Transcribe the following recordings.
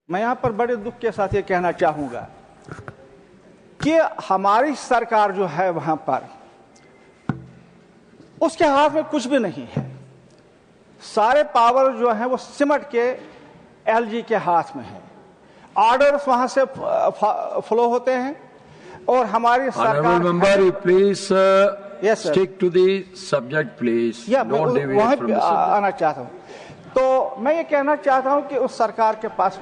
मैं यहाँ पर बड़े दुख के साथ ये कहना चाहूँगा कि हमारी सरकार जो है वहाँ पर उसके हाथ में कुछ भी नहीं है। सारे पावर जो है वो सिमट के एलजी के हाथ में है। ऑर्डर्स वहाँ से फ्लो होते हैं और हमारी सरकार please stick to the subject please. वहाँ पे आना चाहता हूँ। तो मैं ये कहना चाहता हूँ कि उस सरकार के पास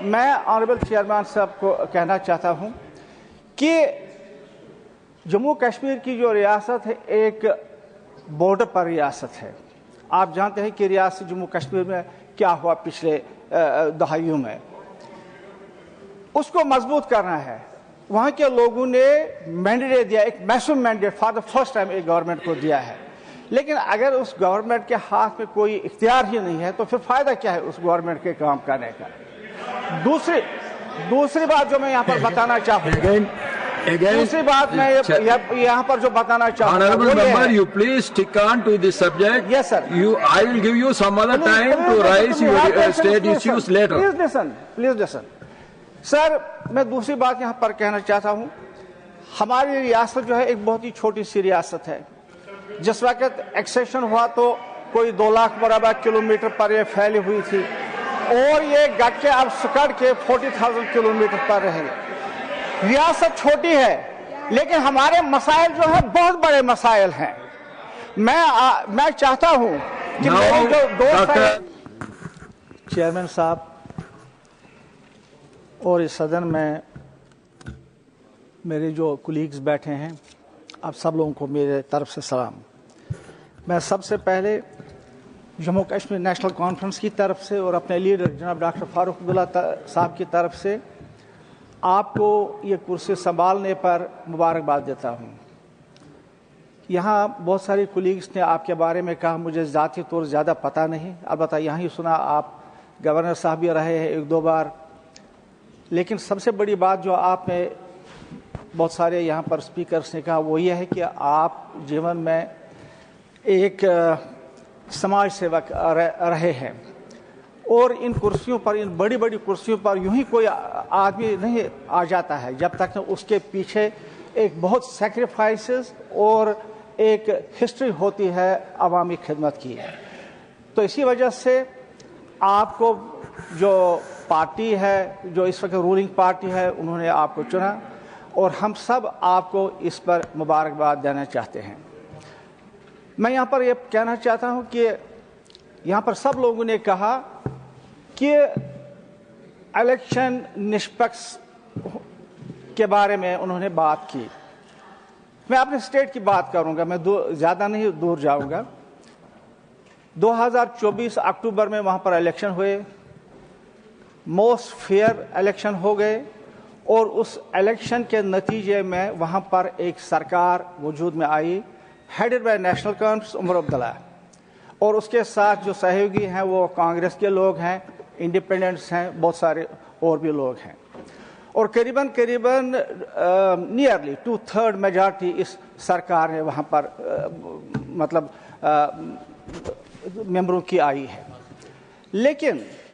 मैं ऑनरेबल चेयरमैन साहब को कहना चाहता हूँ कि जम्मू कश्मीर की जो रियासत है एक बॉर्डर पर रियासत है। आप जानते हैं कि रियासत जम्मू कश्मीर में क्या हुआ पिछले दहाइयों में, उसको मजबूत करना है। वहाँ के लोगों ने मैंडेट दिया, एक massive mandate for the first time एक गवर्नमेंट को दिया है। लेकिन अगर उस गवर्नमेंट के हाथ में कोई इख्तियार ही नहीं है तो फिर फायदा क्या है उस गवर्नमेंट के काम करने का। दूसरी बात जो मैं यहाँ पर बताना चाहूँगा, दूसरी बात मैं यहाँ पर जो बताना चाहूँगा, you please stick on to the subject. Yes, sir. I will give you some other time to raise your state issues later. Please listen. Sir, मैं दूसरी बात यहाँ पर कहना चाहता हूँ, हमारी रियासत जो है एक बहुत ही छोटी सी रियासत है। जिस वक्त एक्सेशन हुआ तो कोई 2 लाख बराबर किलोमीटर पर ये फैली हुई थी और ये गट के अब सुकड़ के 40,000 किलोमीटर पर रहे। रियासत छोटी है लेकिन हमारे मसाइल जो है बहुत बड़े मसाइल हैं। मैं चाहता हूं कि मेरे जो दोस्त चेयरमैन साहब और इस सदन में मेरे जो कुलीग्स बैठे हैं, आप सब लोगों को मेरे तरफ से सलाम। मैं सबसे पहले जम्मू कश्मीर नेशनल कॉन्फ्रेंस की तरफ से और अपने लीडर जनाब डॉक्टर फारूक अब्दुल्ला साहब की तरफ से आपको ये कुर्सी संभालने पर मुबारकबाद देता हूँ। यहाँ बहुत सारे कुलीग्स ने आपके बारे में कहा, मुझे ज़ाती तौर ज़्यादा पता नहीं, अलबत्ता यहाँ ही सुना आप गवर्नर साहब भी रहे हैं 1-2 बार। लेकिन सबसे बड़ी बात जो आपने बहुत सारे यहाँ पर स्पीकर्स ने कहा वो ये है कि आप जीवन में एक समाज सेवक रहे हैं और इन कुर्सियों पर, इन बड़ी बड़ी कुर्सियों पर यूं ही कोई आदमी नहीं आ जाता है जब तक उसके पीछे एक बहुत सैक्रिफाइसेस और एक हिस्ट्री होती है अवामी खिदमत की। तो इसी वजह से आपको जो पार्टी है, जो इस वक्त रूलिंग पार्टी है, उन्होंने आपको चुना और हम सब आपको इस पर मुबारकबाद देना चाहते हैं। मैं यहाँ पर यह कहना चाहता हूँ कि यहाँ पर सब लोगों ने कहा कि इलेक्शन निष्पक्ष के बारे में उन्होंने बात की। मैं अपने स्टेट की बात करूँगा, मैं ज़्यादा नहीं दूर जाऊँगा। 2024 अक्टूबर में वहाँ पर इलेक्शन हुए, मोस्ट फेयर इलेक्शन हो गए और उस इलेक्शन के नतीजे में वहाँ पर एक सरकार वजूद में आई headed by national conference Omar Abdullah, और उसके साथ जो सहयोगी हैं वो कांग्रेस के लोग हैं, इंडिपेंडेंट्स हैं, बहुत सारे और भी लोग हैं और करीबन नियरली 2/3 मेजॉरिटी इस सरकार ने वहाँ पर मतलब मेंबरों की आई है। लेकिन